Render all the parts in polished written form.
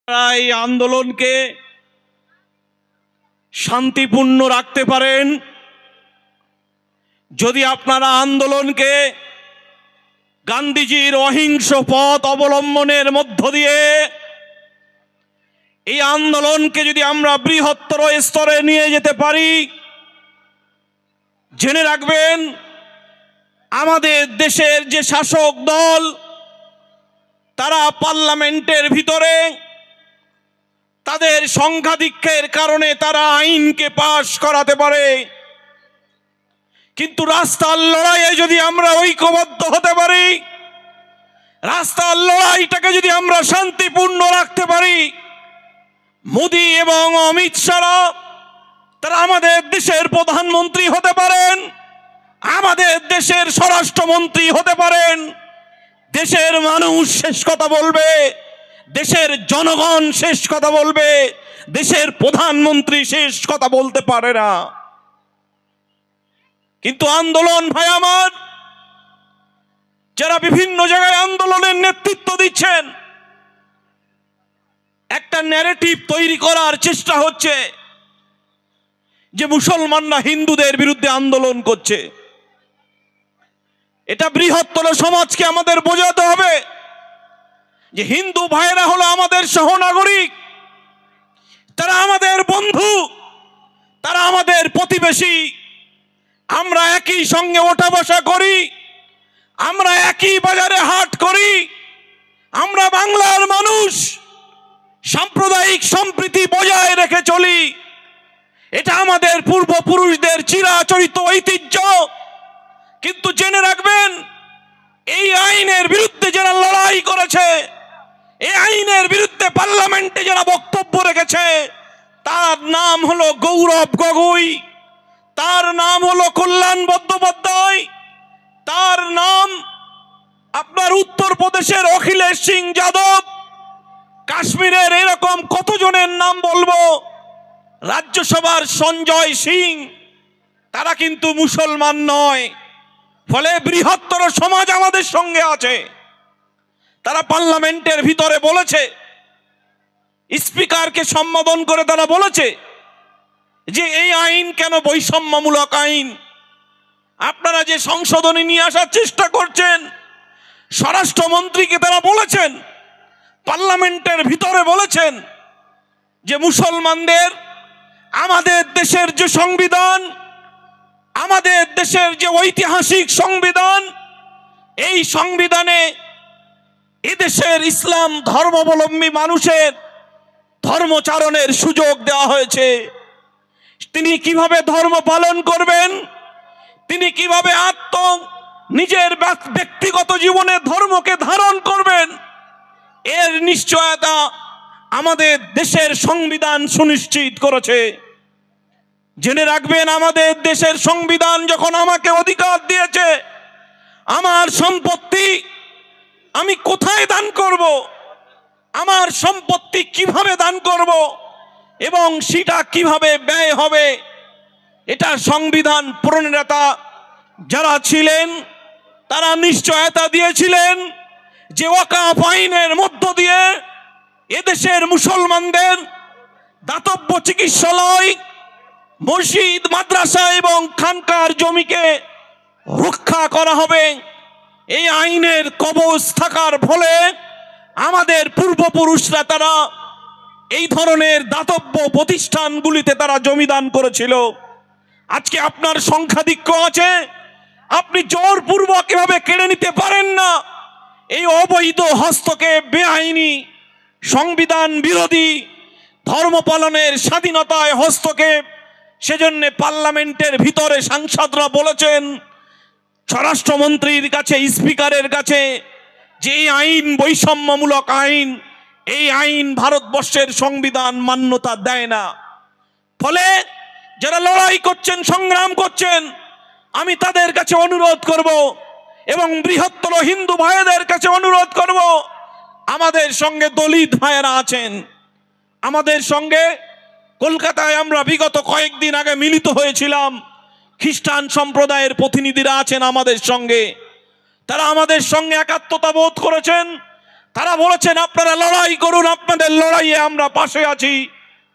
এই আন্দোলনকে শান্তিপূর্ণ রাখতে পারেন, যদি আপনারা আন্দোলনকে গান্ধীজির অহিংস পথ অবলম্বনের মধ্য দিয়ে এই আন্দোলনকে যদি আমরা বৃহত্তর স্তরে নিয়ে যেতে পারি, জেনে রাখবেন আমাদের দেশের যে শাসক দল তারা পার্লামেন্টের ভিতরে তাদের সংখ্যাধিক্যের কারণে তারা আইনকে পাশ করাতে পারে, কিন্তু রাস্তার লড়াইয়ে যদি আমরা ঐক্যবদ্ধ হতে পারি, রাস্তার লড়াইটাকে যদি আমরা শান্তিপূর্ণ রাখতে পারি, মোদি এবং অমিত শাহ তারা আমাদের দেশের প্রধানমন্ত্রী হতে পারেন, আমাদের দেশের স্বরাষ্ট্রমন্ত্রী হতে পারেন, দেশের মানুষ শেষ কথা বলবে, দেশের জনগণ শেষ কথা বলবে, দেশের প্রধানমন্ত্রী শেষ কথা বলতে পারে না। কিন্তু আন্দোলন ভাই আমার, যারা বিভিন্ন জায়গায় আন্দোলনের নেতৃত্ব দিচ্ছেন, একটা ন্যারেটিভ তৈরি করার চেষ্টা হচ্ছে যে মুসলমানরা হিন্দুদের বিরুদ্ধে আন্দোলন করছে। এটা বৃহত্তর সমাজকে আমাদের বোঝাতে হবে যে হিন্দু ভাইরা হলো আমাদের সহনাগরিক, তারা আমাদের বন্ধু, তারা আমাদের প্রতিবেশী, আমরা একই সঙ্গে ওঠা বসা করি, আমরা একই বাজারে হাট করি, আমরা বাংলার মানুষ, সাম্প্রদায়িক সম্প্রীতি বজায় রেখে চলি। এটা আমাদের পূর্বপুরুষদের চিরাচরিত ঐতিহ্য। কিন্তু জেনে রাখবেন এই আইনের বিরুদ্ধে যারা লড়াই করেছে, এই আইনের বিরুদ্ধে পার্লামেন্টে যারা বক্তব্য রেখেছে, তার নাম হলো গৌরব গগৈ, তার নাম হলো কল্যাণ বন্দ্যোপাধ্যায়, তার নাম আপনার উত্তরপ্রদেশের অখিলেশ সিং যাদব, কাশ্মীরের এরকম কতজনের নাম বলবো, রাজ্যসভার সঞ্জয় সিং, তারা কিন্তু মুসলমান নয়। ফলে বৃহত্তর সমাজ আমাদের সঙ্গে আছে। তারা পার্লামেন্টের ভিতরে বলেছে, স্পিকারকে সম্বোধন করে তারা বলেছে যে এই আইন কেন বৈষম্যমূলক আইন, আপনারা যে সংশোধনী নিয়ে আসার চেষ্টা করছেন। স্বরাষ্ট্রমন্ত্রীকে তারা বলেছেন, পার্লামেন্টের ভিতরে বলেছেন যে মুসলমানদের আমাদের দেশের যে সংবিধান, আমাদের দেশের যে ঐতিহাসিক সংবিধান, এই সংবিধানে এদেশের ইসলাম ধর্মাবলম্বী মানুষের ধর্মচারণের সুযোগ দেওয়া হয়েছে। তিনি কিভাবে ধর্ম পালন করবেন, তিনি কিভাবে নিজের ব্যক্তিগত জীবনে ধর্মকে ধারণ করবেন, এর নিশ্চয়তা আমাদের দেশের সংবিধান সুনিশ্চিত করেছে। জেনে রাখবেন আমাদের দেশের সংবিধান যখন আমাকে অধিকার দিয়েছে, আমার সম্পত্তি আমি কোথায় দান করব, আমার সম্পত্তি কিভাবে দান করব এবং সেটা কিভাবে ব্যয় হবে, এটা সংবিধান প্রণেতা যারা ছিলেন তারা নিশ্চয়তা দিয়েছিলেন যে ওয়াকফ আইনের মধ্য দিয়ে এদেশের মুসলমানদের দাতব্য চিকিৎসালয়, মসজিদ, মাদ্রাসা এবং খানকার জমিকে রক্ষা করা হবে। এই আইনের কবচ থাকার ফলে আমাদের পূর্বপুরুষরা তারা এই ধরনের দাতব্য প্রতিষ্ঠানগুলিতে তারা জমিদান করেছিল। আজকে আপনার সংখ্যাধিক্য আছে, আপনি জোরপূর্বক এভাবে কেড়ে নিতে পারেন না। এই অবৈধ হস্তক্ষেপ, বেআইনি, সংবিধান বিরোধী, ধর্ম পালনের স্বাধীনতায় হস্তক্ষেপ, সেজন্য পার্লামেন্টের ভিতরে সাংসদরা বলেছেন স্বরাষ্ট্রমন্ত্রীর কাছে, স্পিকারের কাছে যে এই আইন বৈষম্যমূলক আইন, এই আইন ভারতবর্ষের সংবিধান মান্যতা দেয় না। ফলে যারা লড়াই করছেন, সংগ্রাম করছেন, আমি তাদের কাছে অনুরোধ করব এবং বৃহত্তর হিন্দু ভাইদের কাছে অনুরোধ করব, আমাদের সঙ্গে দলিত ভাইয়েরা আছেন, আমাদের সঙ্গে কলকাতায় আমরা বিগত কয়েকদিন আগে মিলিত হয়েছিলাম, খ্রিস্টান সম্প্রদায়ের প্রতিনিধিরা আছেন আমাদের সঙ্গে, তারা আমাদের সঙ্গে একাত্মতা বোধ করেছেন, তারা বলেছেন আপনারা লড়াই করুন, আপনাদের লড়াইয়ে আমরা পাশে আছি,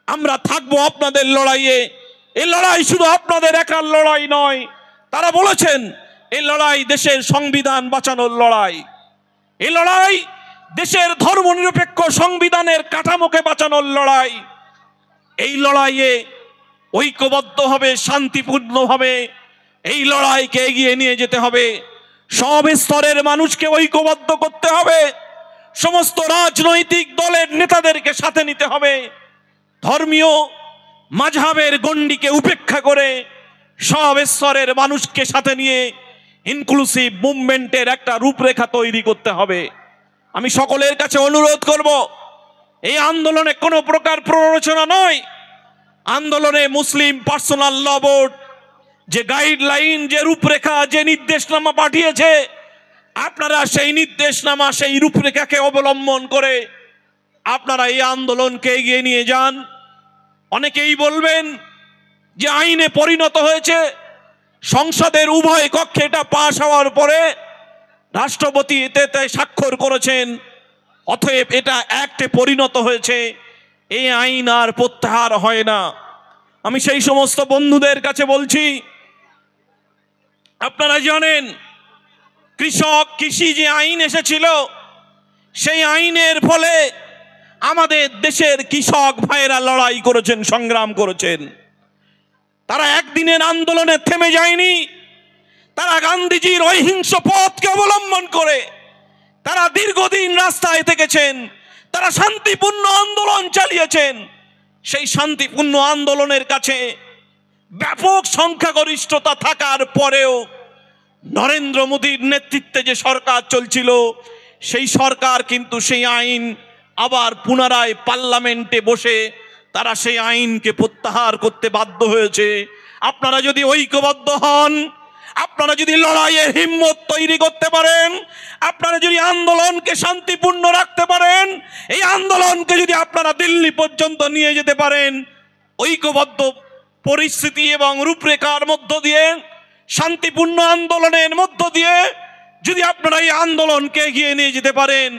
আমরা থাকবো আপনাদের লড়াইয়ে। এই লড়াই শুধু আপনাদের একার লড়াই নয়, তারা বলেছেন এই লড়াই দেশের সংবিধান বাঁচানোর লড়াই, এই লড়াই দেশের ধর্মনিরপেক্ষ সংবিধানের কাঠামোকে বাঁচানোর লড়াই। এই লড়াইয়ে ঐক্যবদ্ধভাবে শান্তিপূর্ণভাবে এই লড়াইকে এগিয়ে নিয়ে যেতে হবে। সব স্তরের মানুষকে ঐক্যবদ্ধ করতে হবে, সমস্ত রাজনৈতিক দলের নেতাদেরকে সাথে নিতে হবে, ধর্মীয় মাযহাবের গণ্ডিকে উপেক্ষা করে সব স্তরের মানুষকে সাথে নিয়ে ইনক্লুসিভ মুভমেন্টের একটা রূপরেখা তৈরি করতে হবে। আমি সকলের কাছে অনুরোধ করব, এই আন্দোলনে কোনো প্রকার প্ররোচনা নয়। আন্দোলনে মুসলিম পার্সোনাল ল বোর্ড যে গাইডলাইন, যে রূপরেখা, যে নির্দেশনামা পাঠিয়েছে, আপনারা সেই নির্দেশনামা, সেই রূপরেখাকে অবলম্বন করে আপনারা এই আন্দোলনকে এগিয়ে নিয়ে যান। অনেকেই বলবেন যে আইনে পরিণত হয়েছে, সংসদের উভয় কক্ষে এটা পাশ হওয়ার পরে রাষ্ট্রপতি এতে স্বাক্ষর করেছেন, অতএব এটা অ্যাক্টে পরিণত হয়েছে, এই আইন আর প্রত্যাহার হয় না। আমি সেই সমস্ত বন্ধুদের কাছে বলছি, আপনারা জানেন কৃষি যে আইন এসেছিল, সেই আইনের ফলে আমাদের দেশের কৃষক ভাইয়েরা লড়াই করেছেন, সংগ্রাম করেছেন। তারা একদিনের আন্দোলনে থেমে যায়নি, তারা গান্ধীজির অহিংস পথকে অবলম্বন করে তারা দীর্ঘদিন রাস্তায় থেকেছেন, তারা শান্তিপূর্ণ আন্দোলন চালিয়েছেন। সেই শান্তিপূর্ণ আন্দোলনের কাছে ব্যাপক সংখ্যাগরিষ্ঠতা থাকার পরেও নরেন্দ্র মোদীর নেতৃত্বে যে সরকার চলছিল, সেই সরকার কিন্তু সেই আইন আবার পুনরায় পার্লামেন্টে বসে তারা সেই আইনকে প্রত্যাহার করতে বাধ্য হয়েছে। আপনারা যদি ঐক্যবদ্ধ হন, আপনারা যদি লড়াইয়ের হিম্মত তৈরি করতে পারেন, আপনারা যদি আন্দোলনকে শান্তিপূর্ণ রাখতে পারেন, এই আন্দোলনকে যদি আপনারা দিল্লি পর্যন্ত নিয়ে যেতে পারেন, ঐক্যবদ্ধ পরিস্থিতি এবং রূপরেখার মধ্য দিয়ে, শান্তিপূর্ণ আন্দোলনের মধ্য দিয়ে যদি আপনারা এই আন্দোলনকে এগিয়ে নিয়ে যেতে পারেন,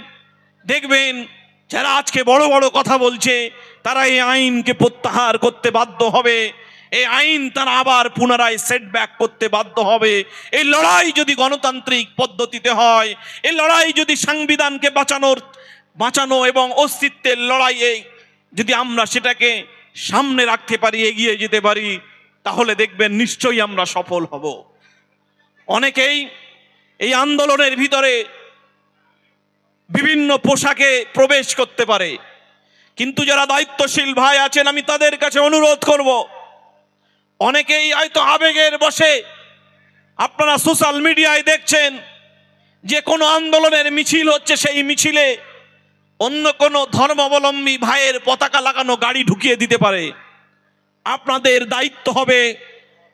দেখবেন যারা আজকে বড় বড় কথা বলছে তারা এই আইনকে প্রত্যাহার করতে বাধ্য হবে, এই আইন তারা আবার পুনরায় সেটব্যাক করতে বাধ্য হবে। এই লড়াই যদি গণতান্ত্রিক পদ্ধতিতে হয়, এই লড়াই যদি সংবিধানকে বাঁচানো এবং অস্তিত্বের লড়াইয়ে যদি আমরা সেটাকে সামনে রাখতে পারি, এগিয়ে যেতে পারি, তাহলে দেখবেন নিশ্চয়ই আমরা সফল হব। অনেকেই এই আন্দোলনের ভিতরে বিভিন্ন পোশাকে প্রবেশ করতে পারে, কিন্তু যারা দায়িত্বশীল ভাই আছেন আমি তাদের কাছে অনুরোধ করব, অনেকেই হয়তো আবেগের বশে, আপনারা সোশ্যাল মিডিয়ায় দেখছেন যে কোনো আন্দোলনের মিছিল হচ্ছে, সেই মিছিলে অন্য কোনো ধর্মাবলম্বী ভাইয়ের পতাকা লাগানো গাড়ি ঢুকিয়ে দিতে পারে। আপনাদের দায়িত্ব হবে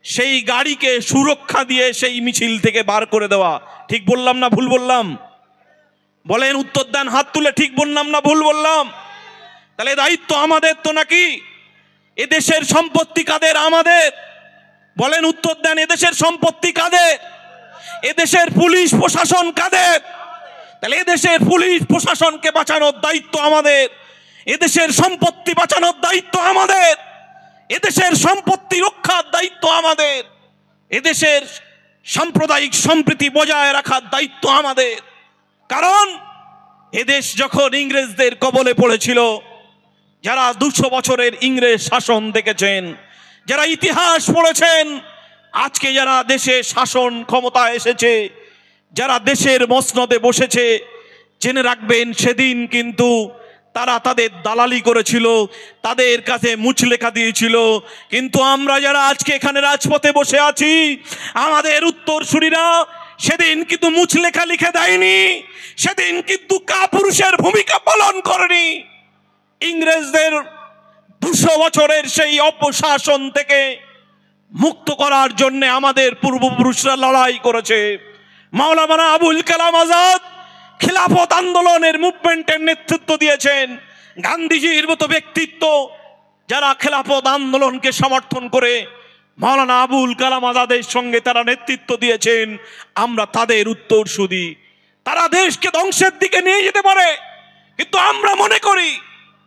সেই গাড়িকে সুরক্ষা দিয়ে সেই মিছিল থেকে বার করে দেওয়া। ঠিক বললাম না ভুল বললাম? বলেন, উত্তর দেন হাত তুলে, ঠিক বললাম না ভুল বললাম? তাহলে দায়িত্ব আমাদের তো নাকি? এদেশের সম্পত্তি কাদের? আমাদের। বলেন, উত্তর দেন, এদেশের সম্পত্তি কাদের? এদেশের পুলিশ প্রশাসন কাদের? তাহলে এদেশের পুলিশ প্রশাসনকে বাঁচানোর দায়িত্ব আমাদের, এদেশের সম্পত্তি বাঁচানোর দায়িত্ব আমাদের, এদেশের সম্পত্তি রক্ষার দায়িত্ব আমাদের, এদেশের সাম্প্রদায়িক সম্প্রীতি বজায় রাখার দায়িত্ব আমাদের। কারণ এদেশ যখন ইংরেজদের কবলে পড়েছিল, যারা 200 বছরের ইংরেজ শাসন দেখেছেন, যারা ইতিহাস পড়েছেন, আজকে যারা দেশে শাসন ক্ষমতা এসেছে, যারা দেশের মসনদে বসেছে, জেনে রাখবেন সেদিন কিন্তু তারা তাদের দালালি করেছিল, তাদের কাছে মুচলেখা দিয়েছিল। কিন্তু আমরা যারা আজকে এখানে রাজপথে বসে আছি, আমাদের উত্তরসূরিরা সেদিন কিন্তু মুচলেখা লিখে দেয়নি, সেদিন কিন্তু কাপুরুষের ভূমিকা পালন করেনি। ইংরেজদের 200 বছরের সেই অপশাসন থেকে মুক্ত করার জন্য আমাদের পূর্বপুরুষরা লড়াই করেছে। মাওলানা আবুল কালাম আজাদ খিলাফত আন্দোলনের মুভমেন্টের নেতৃত্ব দিয়েছেন। গান্ধীজির মতো ব্যক্তিত্ব যারা খেলাফত আন্দোলনকে সমর্থন করে মাওলানা আবুল কালাম আজাদের সঙ্গে তারা নেতৃত্ব দিয়েছেন, আমরা তাদের উত্তরসূরি। তারা দেশকে ধ্বংসের দিকে নিয়ে যেতে পারে, কিন্তু আমরা মনে করি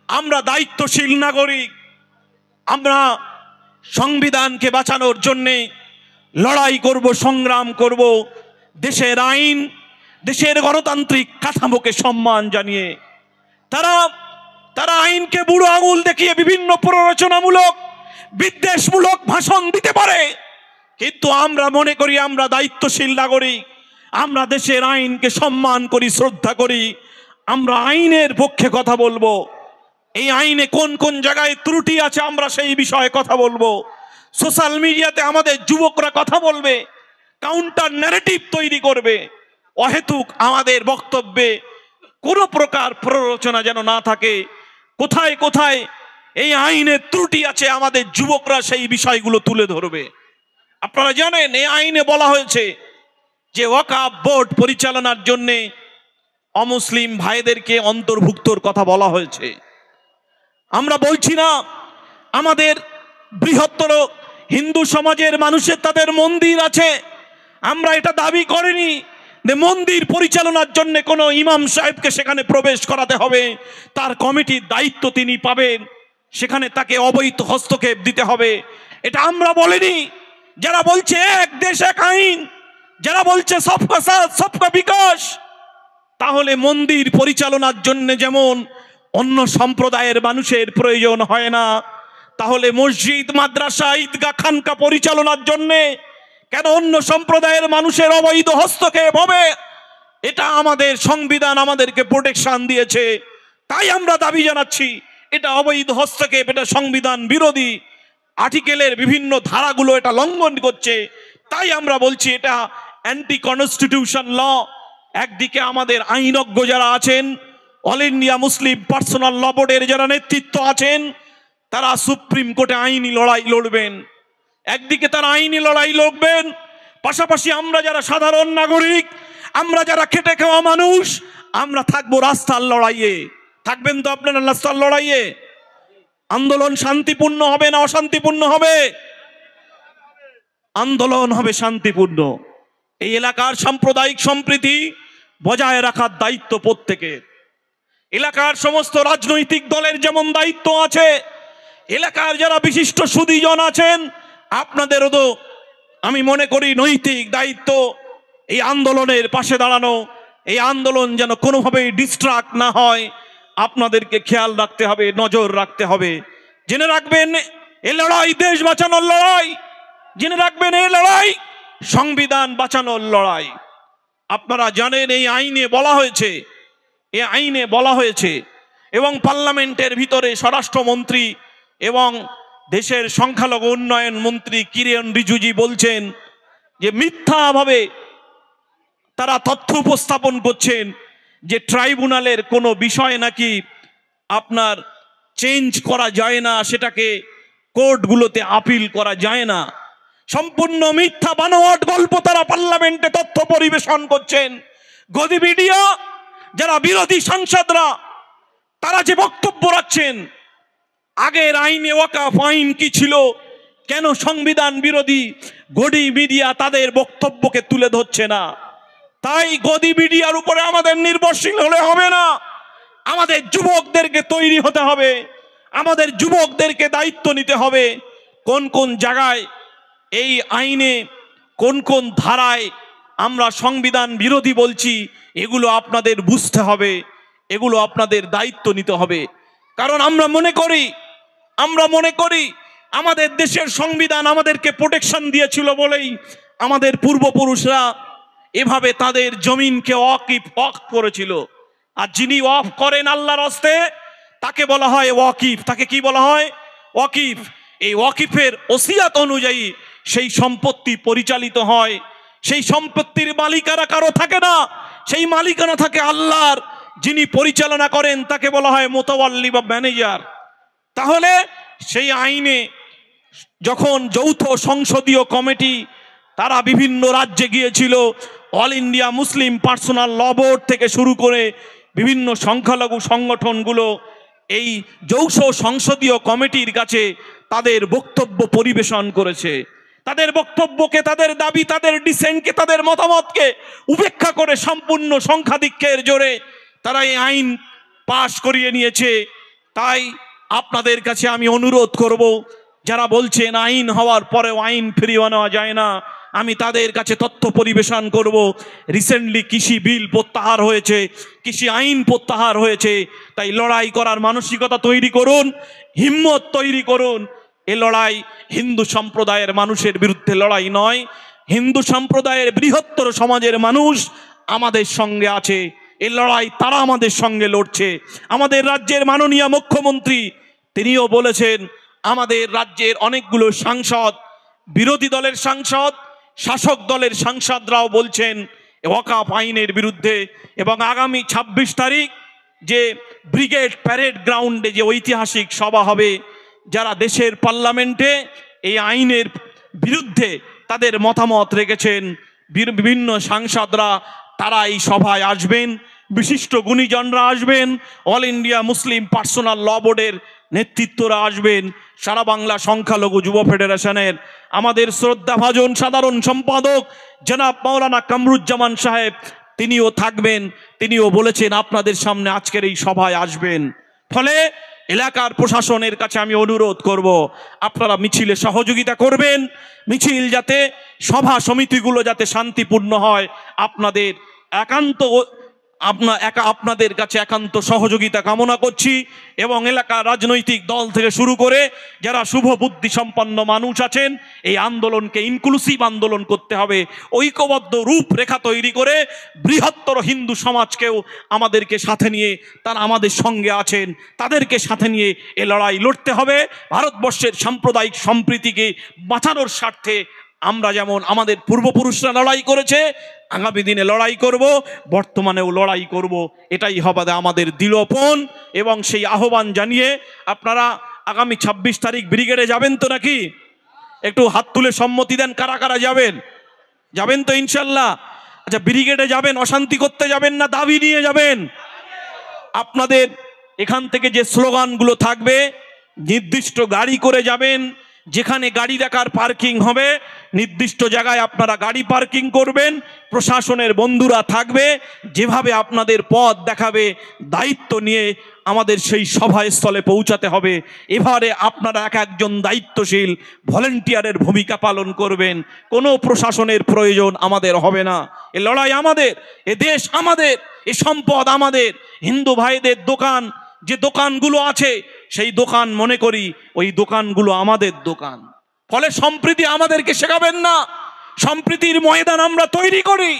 আমরা দায়িত্বশীল নাগরিক, আমরা সংবিধানকে বাঁচানোর জন্যে লড়াই করব, সংগ্রাম করব, দেশের আইন, দেশের গণতান্ত্রিক কাঠামোকে সম্মান জানিয়ে। তারা আইনকে বুড়ো আঙুল দেখিয়ে বিভিন্ন প্ররোচনামূলক, বিদ্বেষমূলক ভাষণ দিতে পারে, কিন্তু আমরা মনে করি আমরা দায়িত্বশীল নাগরিক, আমরা দেশের আইনকে সম্মান করি, শ্রদ্ধা করি, আমরা আইনের পক্ষে কথা বলবো। এই আইনে কোন কোন জায়গায় ত্রুটি আছে আমরা সেই বিষয়ে কথা বলবো। সোশ্যাল মিডিয়াতে আমাদের যুবকরা কথা বলবে, কাউন্টার ন্যারেটিভ তৈরি করবে। অহেতুক আমাদের বক্তব্যে কোনো প্রকার প্ররোচনা যেন না থাকে। কোথায় কোথায় এই আইনের ত্রুটি আছে আমাদের যুবকরা সেই বিষয়গুলো তুলে ধরবে। আপনারা জানেন এই আইনে বলা হয়েছে যে ওয়াকফ বোর্ড পরিচালনার জন্যে অমুসলিম ভাইদেরকে অন্তর্ভুক্তর কথা বলা হয়েছে। আমরা বলছি না আমাদের বৃহত্তর হিন্দু সমাজের মানুষের তাদের মন্দির আছে, আমরা এটা দাবি করিনি যে মন্দির পরিচালনার জন্য কোনো ইমাম সাহেবকে সেখানে প্রবেশ করাতে হবে, তার কমিটির দায়িত্ব তিনি পাবেন, সেখানে তাকে অবৈধ হস্তক্ষেপ দিতে হবে, এটা আমরা বলিনি। যারা বলছে এক দেশ এক আইন, যারা বলছে সবকা সাথ সবকা বিকাশ, তাহলে মন্দির পরিচালনার জন্য যেমন অন্য সম্প্রদায়ের মানুষের প্রয়োজন হয় না, তাহলে মসজিদ, মাদ্রাসা, ঈদগাহ, খানকা পরিচালনার জন্য কেন অন্য সম্প্রদায়ের মানুষের অবৈধ হস্তক্ষেপ হবে? এটা আমাদের সংবিধান আমাদেরকে প্রোটেকশন দিয়েছে, তাই আমরা দাবি জানাচ্ছি এটা অবৈধ হস্তক্ষেপ, এটা সংবিধান বিরোধী, আর্টিকেলের বিভিন্ন ধারাগুলো এটা লঙ্ঘন করছে, তাই আমরা বলছি এটা অ্যান্টি কনস্টিটিউশন ল। একদিকে আমাদের আইনজ্ঞ যারা আছেন, অল ইন্ডিয়া মুসলিম পার্সোনাল ল বোর্ডের যারা নেতৃত্ব আছেন, তারা সুপ্রিম কোর্টে আইনি লড়াই লড়বেন, একদিকে তারা আইনি লড়াই লড়বেন, পাশাপাশি আমরা যারা সাধারণ নাগরিক, আমরা যারা খেটে খাওয়া মানুষ, আমরা থাকবো রাস্তার লড়াইয়ে। থাকবেন তো আপনারা রাস্তার লড়াইয়ে? আন্দোলন শান্তিপূর্ণ হবে না অশান্তিপূর্ণ হবে? আন্দোলন হবে শান্তিপূর্ণ। এই এলাকার সাম্প্রদায়িক সম্প্রীতি বজায় রাখার দায়িত্ব প্রত্যেকের। এলাকার সমস্ত রাজনৈতিক দলের যেমন দায়িত্ব আছে, এলাকার যারা বিশিষ্ট সুধীজন আছেন আপনাদেরও তো আমি মনে করি নৈতিক দায়িত্ব এই আন্দোলনের পাশে দাঁড়ানো। এই আন্দোলন যেন কোনোভাবেই ডিস্ট্রাক্ট না হয়, আপনাদেরকে খেয়াল রাখতে হবে, নজর রাখতে হবে। জেনে রাখবেন এ লড়াই দেশ বাঁচানোর লড়াই, জেনে রাখবেন এই লড়াই সংবিধান বাঁচানোর লড়াই। আপনারা জানেন এই আইনে বলা হয়েছে, এই আইনে বলা হয়েছে এবং পার্লামেন্টের ভিতরে স্বরাষ্ট্রমন্ত্রী এবং দেশের সংখ্যালঘু উন্নয়ন মন্ত্রী কিরেন রিজিজু বলছেন যে মিথ্যাভাবে তারা তথ্য উপস্থাপন করছেন যে ট্রাইব্যুনালের কোনো বিষয় নাকি আপনার চেঞ্জ করা যায় না, সেটাকে কোর্টগুলোতে আপিল করা যায় না। সম্পূর্ণ মিথ্যা বানোয়াট গল্প তারা পার্লামেন্টে তথ্য পরিবেশন করছেন। গদি মিডিয়া যারা বিরোধী সাংসদরা তারা যে বক্তব্য রাখছেন, আগের আইনে ওয়াকফ আইন কি ছিল, কেন সংবিধান বিরোধী, গদি মিডিয়া তাদের বক্তব্যকে তুলে ধরছে না। তাই গদি মিডিয়ার উপরে আমাদের নির্ভরশীল হলে হবে না, আমাদের যুবকদেরকে তৈরি হতে হবে, আমাদের যুবকদেরকে দায়িত্ব নিতে হবে। কোন কোন জায়গায় এই আইনে কোন কোন ধারায় আমরা সংবিধান বিরোধী বলছি, এগুলো আপনাদের বুঝতে হবে, এগুলো আপনাদের দায়িত্ব নিতে হবে। কারণ আমরা মনে করি আমাদের দেশের সংবিধান আমাদেরকে প্রোটেকশন দিয়েছিল বলেই আমাদের পূর্বপুরুষরা এভাবে তাদের জমিনকে ওয়াকফ করেছিল। আর যিনি ওয়াকফ করেন আল্লাহর হস্তে তাকে বলা হয় ওয়াকিফ। তাকে কি বলা হয়? ওয়াকিফ। এই ওয়াকিফের ওসিয়াত অনুযায়ী সেই সম্পত্তি পরিচালিত হয়। সেই সম্পত্তির মালিকানা কারো থাকে না, সেই মালিকানা থাকে আল্লাহর। যিনি পরিচালনা করেন তাকে বলা হয় মোতাওয়াল্লি বা ম্যানেজার। তাহলে সেই আইনে যখন যৌথ সংসদীয় কমিটি তারা বিভিন্ন রাজ্যে গিয়েছিল, অল ইন্ডিয়া মুসলিম পার্সোনাল ল বোর্ড থেকে শুরু করে বিভিন্ন সংখ্যালঘু সংগঠনগুলো এই যৌথ সংসদীয় কমিটির কাছে তাদের বক্তব্য পরিবেশন করেছে। তাদের বক্তব্যকে, তাদের দাবি, তাদের ডিসেন্টকে, তাদের মতামতকে উপেক্ষা করে সম্পূর্ণ সংখ্যাধিক্যের জোরে তারা এই আইন পাশ করিয়ে নিয়েছে। তাই আপনাদের কাছে আমি অনুরোধ করব, যারা বলছেন আইন হওয়ার পরেও আইন ফিরিয়ে নেওয়া যায় না, আমি তাদের কাছে তথ্য পরিবেশন করব। রিসেন্টলি কৃষি বিল প্রত্যাহার হয়েছে, কৃষি আইন প্রত্যাহার হয়েছে। তাই লড়াই করার মানসিকতা তৈরি করুন, হিম্মত তৈরি করুন। এ লড়াই হিন্দু সম্প্রদায়ের মানুষের বিরুদ্ধে লড়াই নয়, হিন্দু সম্প্রদায়ের বৃহত্তর সমাজের মানুষ আমাদের সঙ্গে আছে। এই লড়াই তারা আমাদের সঙ্গে লড়ছে। আমাদের রাজ্যের মাননীয় মুখ্যমন্ত্রী তিনিও বলেছেন, আমাদের রাজ্যের অনেকগুলো সাংসদ, বিরোধী দলের সাংসদ, শাসক দলের সাংসদরাও বলছেন ওয়াকফ আইনের বিরুদ্ধে। এবং আগামী 26 তারিখ যে ব্রিগেড প্যারেড গ্রাউন্ডে যে ঐতিহাসিক সভা হবে, যারা দেশের পার্লামেন্টে এই আইনের বিরুদ্ধে তাদের মতামত রেখেছেন, বিভিন্ন সাংসদরা তারা এই সভায় আসবেন, বিশিষ্ট গুণীজনরা আসবেন, অল ইন্ডিয়া মুসলিম পার্সোনাল ল বোর্ডের নেতৃত্বরা আসবেন, সারা বাংলা সংখ্যালঘু যুব ফেডারেশনের আমাদের শ্রদ্ধাভাজন সাধারণ সম্পাদক জনাব মাওলানা কামরুজ্জামান সাহেব তিনিও থাকবেন। তিনিও বলেছেন আপনাদের সামনে আজকের এই সভায় আসবেন। ফলে এলাকার প্রশাসনের কাছে আমি অনুরোধ করব, আপনারা মিছিলে সহযোগিতা করবেন। মিছিল যাতে, সভা সমিতিগুলো যাতে শান্তিপূর্ণ হয়, আপনাদের আপনাদের কাছে একান্ত সহযোগিতা কামনা করছি। এবং এলাকার রাজনৈতিক দল থেকে শুরু করে যারা শুভ বুদ্ধি সম্পন্ন মানুষ আছেন, এই আন্দোলনকে ইনক্লুসিভ আন্দোলন করতে হবে, ঐক্যবদ্ধ রূপরেখা তৈরি করে বৃহত্তর হিন্দু সমাজকেও আমাদেরকে সাথে নিয়ে, তারা আমাদের সঙ্গে আছেন, তাদেরকে সাথে নিয়ে এ লড়াই লড়তে হবে। ভারতবর্ষের সাম্প্রদায়িক সম্প্রীতিকে বাঁচানোর স্বার্থে আমরা যেমন আমাদের পূর্বপুরুষরা লড়াই করেছে, আগামী দিনে লড়াই করব, বর্তমানেও লড়াই করব। এটাই হবে আমাদের দৃঢ়পণ। এবং সেই আহ্বান জানিয়ে আপনারা আগামী 26 তারিখ ব্রিগেডে যাবেন তো নাকি? একটু হাত তুলে সম্মতি দেন, কারা কারা যাবেন? যাবেন তো ইনশাল্লাহ? আচ্ছা, ব্রিগেডে যাবেন, অশান্তি করতে যাবেন না, দাবি নিয়ে যাবেন? আপনাদের এখান থেকে যে স্লোগানগুলো থাকবে, নির্দিষ্ট গাড়ি করে যাবেন, যেখানে গাড়ি রাখার পার্কিং হবে নির্দিষ্ট জায়গায় আপনারা গাড়ি পার্কিং করবেন। প্রশাসনের বন্ধুরা থাকবে, যেভাবে আপনাদের পথ দেখাবে, দায়িত্ব নিয়ে আমাদের সেই সভাস্থলে পৌঁছাতে হবে। এবারে আপনারা এক একজন দায়িত্বশীল ভলেন্টিয়ারের ভূমিকা পালন করবেন। কোনো প্রশাসনের প্রয়োজন আমাদের হবে না। এ লড়াই আমাদের, এ দেশ আমাদের, এ সম্পদ আমাদের। হিন্দু ভাইদের দোকান, যে দোকানগুলো আছে, সেই দোকান মনে করি ওই দোকানগুলো আমাদের দোকান। ফলে সম্প্রীতি আমাদেরকে শেখাবেন না, সম্প্রীতির ময়দান আমরা তৈরি করি।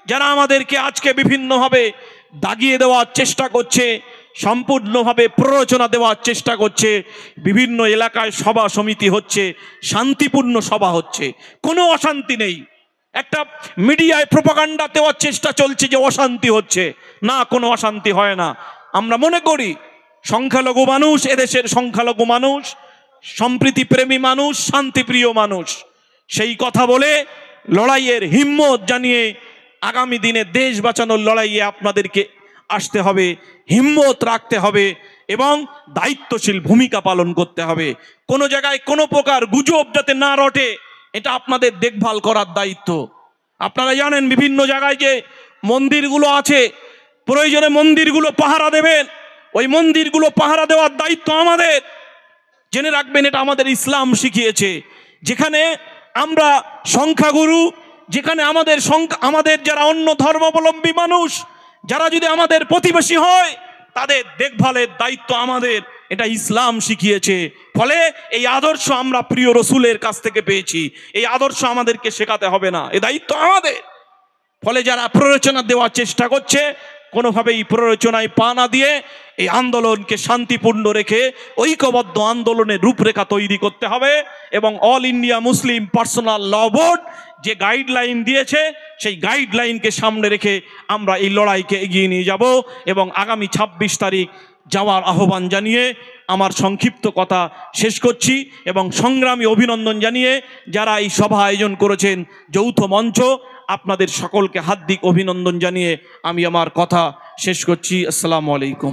যারা আমাদেরকে আজকে বিভিন্নভাবে দাগিয়ে দেওয়ার চেষ্টা করছে, সম্পূর্ণভাবে প্ররোচনা দেওয়ার চেষ্টা করছে, বিভিন্ন এলাকায় সভা সমিতি হচ্ছে, শান্তিপূর্ণ সভা হচ্ছে, কোনো অশান্তি নেই। একটা মিডিয়ায় প্রোপাগান্ডা দেওয়ার চেষ্টা চলছে যে অশান্তি হচ্ছে, না, কোনো অশান্তি হয় না। আমরা মনে করি সংখ্যালঘু মানুষ, এদেশের সংখ্যালঘু মানুষ সম্প্রীতি প্রেমী মানুষ, শান্তিপ্রিয় মানুষ। সেই কথা বলে লড়াইয়ের হিম্মত জানিয়ে আগামী দিনে দেশ বাঁচানোর লড়াইয়ে আপনাদেরকে আসতে হবে, হিম্মত রাখতে হবে এবং দায়িত্বশীল ভূমিকা পালন করতে হবে। কোনো জায়গায় কোনো প্রকার গুজব যাতে না রটে, এটা আপনাদের দেখভাল করার দায়িত্ব। আপনারা জানেন বিভিন্ন জায়গায় যে মন্দিরগুলো আছে, প্রয়োজনে মন্দিরগুলো পাহারা দেবেন। ওই মন্দিরগুলো পাহারা দেওয়ার দায়িত্ব আমাদের। জেনে রাখবেন, এটা আমাদের ইসলাম শিখিয়েছে। যেখানে আমরা সংখ্যাগুরু, যেখানে আমাদের যারা অন্য ধর্মাবলম্বী মানুষ, যারা যদি আমাদের প্রতিবেশী হয়, তাদের দেখভালের দায়িত্ব আমাদের, এটা ইসলাম শিখিয়েছে। ফলে এই আদর্শ আমরা প্রিয় রসুলের কাছ থেকে পেয়েছি। এই আদর্শ আমাদেরকে শেখাতে হবে না, এ দায়িত্ব আমাদের। ফলে যারা প্ররোচনা দেওয়ার চেষ্টা করছে, কোনোভাবেই প্ররোচনায় পা না দিয়ে এই আন্দোলনকে শান্তিপূর্ণ রেখে ঐক্যবদ্ধ আন্দোলনের রূপরেখা তৈরি করতে হবে। এবং অল ইন্ডিয়া মুসলিম পার্সোনাল ল বোর্ড যে গাইডলাইন দিয়েছে, সেই গাইডলাইনকে সামনে রেখে আমরা এই লড়াইকে এগিয়ে নিয়ে যাব। এবং আগামী 26 তারিখ যাওয়ার আহ্বান জানিয়ে আমার সংক্ষিপ্ত কথা শেষ করছি। এবং সংগ্রামী অভিনন্দন জানিয়ে যারা এই সভা আয়োজন করেছেন, যৌথ মঞ্চ, আপনাদের সকলকে হার্দিক অভিনন্দন জানিয়ে আমি আমার কথা শেষ করছি। আসসালামু আলাইকুম।